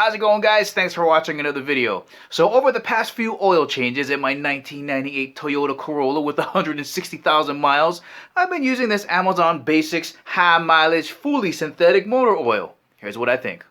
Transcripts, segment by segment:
How's it going, guys? Thanks for watching another video. So over the past few oil changes in my 1998 Toyota Corolla with 160,000 miles, I've been using this Amazon Basics high mileage fully synthetic motor oil. Here's what I think.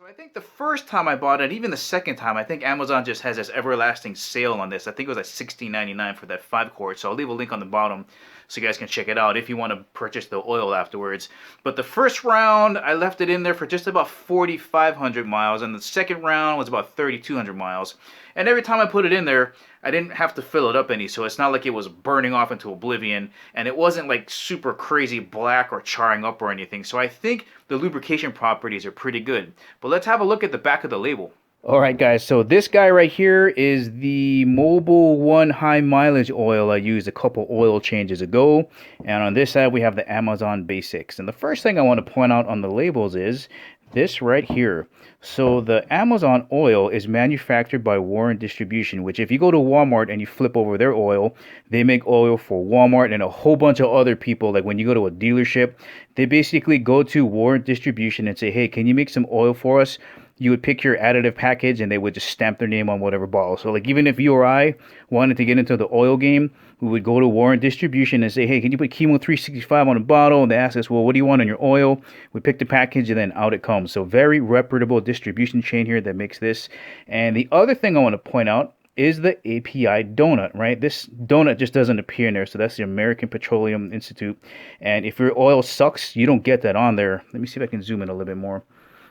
I think the first time I bought it, even the second time, I think Amazon just has this everlasting sale on this. I think it was like $16.99 for that 5-quart. So I'll leave a link on the bottom so you guys can check it out if you want to purchase the oil afterwards. But the first round, I left it in there for just about 4,500 miles. And the second round was about 3,200 miles. And every time I put it in there, I didn't have to fill it up any. So it's not like it was burning off into oblivion. And it wasn't like super crazy black or charring up or anything. So I think the lubrication properties are pretty good. But let's have a look at the back of the label. Alright guys, so this guy right here is the Mobil 1 high mileage oil I used a couple oil changes ago. And on this side we have the Amazon Basics. And the first thing I want to point out on the labels is this right here. So the Amazon oil is manufactured by Warren Distribution, which if you go to Walmart and you flip over their oil, they make oil for Walmart and a whole bunch of other people. Like when you go to a dealership, they basically go to Warren Distribution and say, hey, can you make some oil for us? You would pick your additive package and they would just stamp their name on whatever bottle. So like even if you or I wanted to get into the oil game, we would go to Warren Distribution and say, hey, can you put Chemo 365 on a bottle? And they ask us, well, what do you want on your oil? We pick the package and then out it comes. So very reputable distribution chain here that makes this. And the other thing I want to point out is the API donut, right? This donut just doesn't appear in there. So that's the American Petroleum Institute. And if your oil sucks, you don't get that on there. Let me see if I can zoom in a little bit more.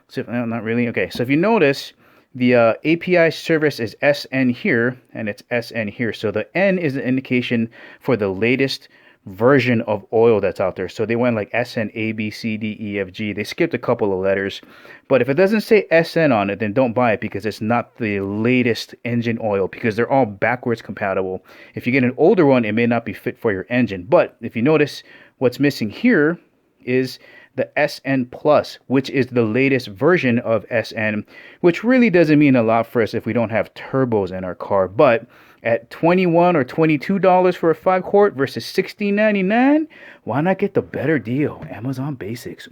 So, not really. Okay, so if you notice, the API service is SN here, and it's SN here. So the N is an indication for the latest version of oil that's out there. So they went like SN, A, B, C, D, E, F, G. They skipped a couple of letters. But if it doesn't say SN on it, then don't buy it because it's not the latest engine oil because they're all backwards compatible. If you get an older one, it may not be fit for your engine. But if you notice, what's missing here is the SN Plus, which is the latest version of SN, which really doesn't mean a lot for us if we don't have turbos in our car. But at $21 or $22 for a 5-quart versus $16.99, why not get the better deal? Amazon Basics.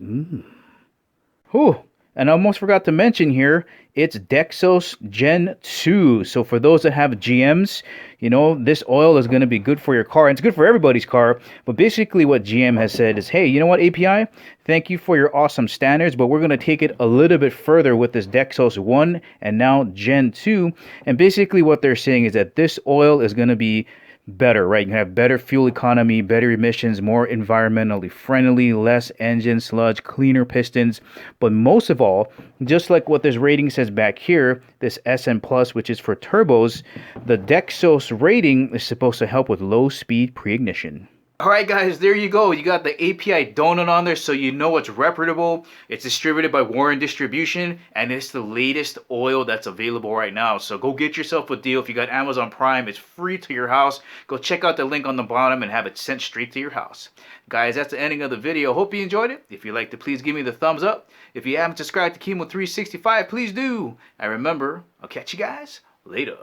Whew. And I almost forgot to mention here, it's Dexos Gen 2. So for those that have GMs, you know, this oil is going to be good for your car. And it's good for everybody's car. But basically what GM has said is, hey, you know what, API? Thank you for your awesome standards, but we're going to take it a little bit further with this Dexos 1 and now Gen 2. And basically what they're saying is that this oil is going to be better, right? You can have better fuel economy, better emissions, more environmentally friendly, less engine sludge, cleaner pistons. But most of all, just like what this rating says back here, this SN Plus, which is for turbos, the Dexos rating is supposed to help with low speed pre-ignition. Alright guys, there you go. You got the API donut on there so you know it's reputable. It's distributed by Warren Distribution and it's the latest oil that's available right now. So go get yourself a deal. If you got Amazon Prime, it's free to your house. Go check out the link on the bottom and have it sent straight to your house. Guys, that's the ending of the video. Hope you enjoyed it. If you liked it, please give me the thumbs up. If you haven't subscribed to Chemo 365, please do. And remember, I'll catch you guys later.